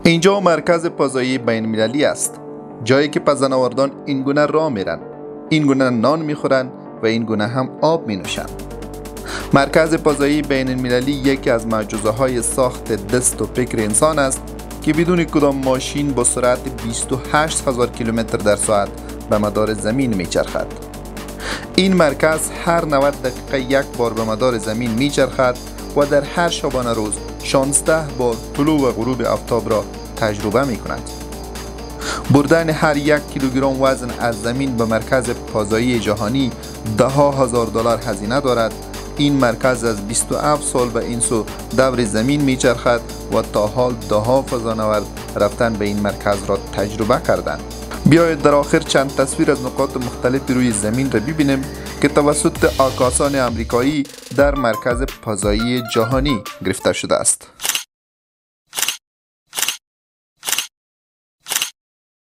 اینجا مرکز پازایی بین المللی است، جایی که پزناوردان این گونه راه میرن، این گونه نان میخورن و این گونه هم آب می نوشن. مرکز پازایی بین المللی یکی از معجزه های ساخت دست و فکر انسان است که بدون کدام ماشین با سرعت 28,000 کیلومتر در ساعت به مدار زمین میچرخد. این مرکز هر 90 دقیقه یک بار به مدار زمین میچرخد و در هر شبانه روز 16 بار طلوع و غروب آفتاب را تجربه می کند. بردن هر 1 کیلوگرم وزن از زمین به مرکز پازایی جهانی $10,000 هزینه دارد. این مرکز از 27 سال به این سو دور زمین میچرخد و تا حال 10 فضانورد رفتن به این مرکز را تجربه کردند. بیایید در آخر چند تصویر از نقاط مختلف روی زمین را ببینیم که توسط عکاسان آمریکایی در مرکز پازایی جهانی گرفته شده است.